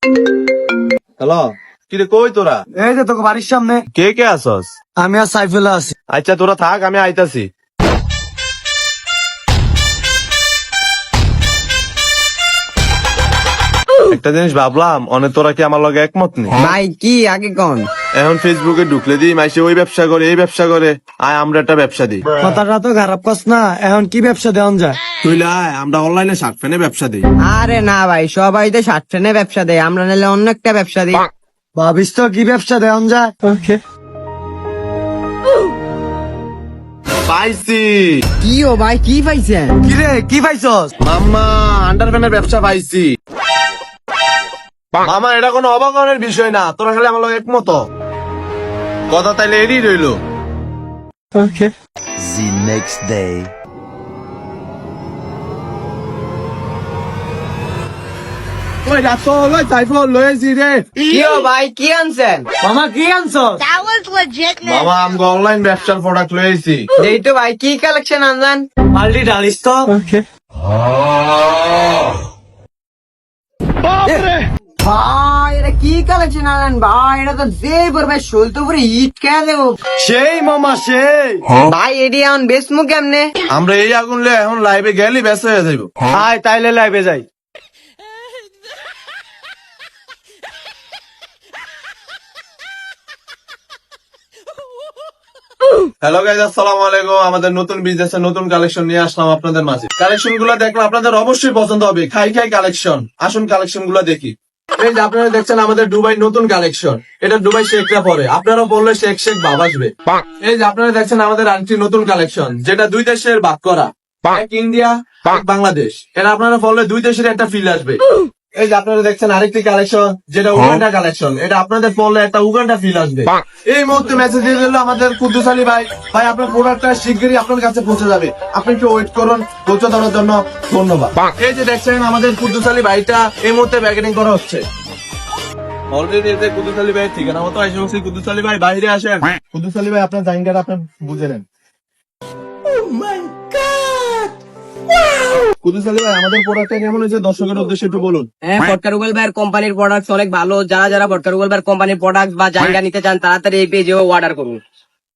Hello, কিরে কই তোরা? এই যে তোকে বাড়ির সামনে। কে কে আসস? আমি আর সাইফুল্লাহ আছি। আচ্ছা তোরা থাক, আমি আইতাছি। একটা জিনিস ভাবলাম, অনেক তোরা কি আমার লগে একমত নেই? ভাই কি আগে কোন? এখন ফেসবুকে ঢুকলে দিই মাইসে ওই ব্যবসা করে এই ব্যবসা করে, আয় আমরা একটা ব্যবসা দিই। কথাটা তো খারাপ কস না, এখন কি ব্যবসা দেওয়া যায়? তুই আয়, আমরা অনলাইনে শার্ট প্যান্টে ব্যবসা দিই। আরে না ভাই, সবাই তো শার্ট ফ্যানে ব্যবসা দেয়, আমরা নিলে অন্য একটা ব্যবসা দিই। ভাবিস তো কি ব্যবসা দেওয়া যায়? পাইছি কি ও ভাই, কি পাইছেন? কিরে কি পাইছস? মাম্মা, আন্ডারপ্যান্টের ব্যবসা পাইছি। মামা, এটা কোনো অবাকনের বিষয় না, তোরা খালি আমার লগে একমত হ। কথা তাইলে এরই রইলো। The next day. ওই রাসল, ওই সাইফুল লয়েছি রে। কি ও ভাই, কি আনছেন? মামা কি আনছস? That was legit. মামা, আমগো অনলাইন ব্যবসার প্রোডাক্ট লয়েছি। এই তো ভাই, কি কালেকশন আনছেন? মাল্টি ডালিস তো। ভাই এটা কি কালেকশন আনলেন ভাই? এটা তো যে পড়বে শোল তো পুরো হিট খেয়ে দেবো সেই মামা সেই। ভাই। এডি এখন বেসমু কেমনে? আমরা এই আগুন লে এখন লাইভে গেলি ব্যস্ত হয়ে যাইব। আয় তাইলে লাইভে যাই। হ্যালো গাইজ, আসসালামু আলাইকুম। আমাদের নতুন বিজনেসের নতুন কালেকশন নিয়ে আসলাম আপনাদের মাঝে। কালেকশন গুলো দেখলে আপনাদের অবশ্যই পছন্দ হবে। খাই খাই কালেকশন, আসুন কালেকশন গুলো দেখি। এই যে আপনারা দেখছেন আমাদের দুবাই নতুন কালেকশন, এটা দুবাই শেখরা পরে, আপনারা বললে শেখ শেখ ভাব আসবে। এই যে আপনারা দেখছেন আমাদের আরেকটি নতুন কালেকশন, যেটা দুই দেশের ভাগ করা, এক ইন্ডিয়া এক বাংলাদেশ। এটা আপনারা বললে দুই দেশের একটা ফিল আসবে। এই যে আপনারা দেখছেন আরেকটি কালেকশন, যেটা উগান্ডা কালেকশন, এটা আপনাদের পড়লে একটা উগান্ডা ফিল আসবে। এই মুহূর্তে মেসেজ দিয়ে দিল আমাদের কুদ্দুস আলী ভাই, ভাই আপনার প্রোডাক্টটা শিগগিরই আপনার কাছে পৌঁছে যাবে, আপনি একটু ওয়েট করুন। পৌঁছে দেওয়ার জন্য ধন্যবাদ। এই যে দেখছেন আমাদের কুদ্দুস আলী ভাইটা এই মুহূর্তে প্যাকেটিং করা হচ্ছে। অলরেডি এতে কুদ্দুস আলী ভাই ঠিকানা মতো আসে বলছি। কুদ্দুস আলী ভাই বাইরে আসেন। কুদ্দুস আলী ভাই আপনার জায়গাটা আপনি বুঝে নেন। কুদ্দুস আলী ভাই, আমাদের প্রোডাক্টটা কেমন হয়েছে দর্শকের উদ্দেশ্যে একটু বলুন। হ্যাঁ, ফটকার উগল ভাইয়ের কোম্পানির প্রোডাক্ট অনেক ভালো। যারা যারা ফটকার উগল ভাইয়ের কোম্পানির প্রোডাক্ট বা জায়গা নিতে চান তাড়াতাড়ি এই পেজে অর্ডার করুন।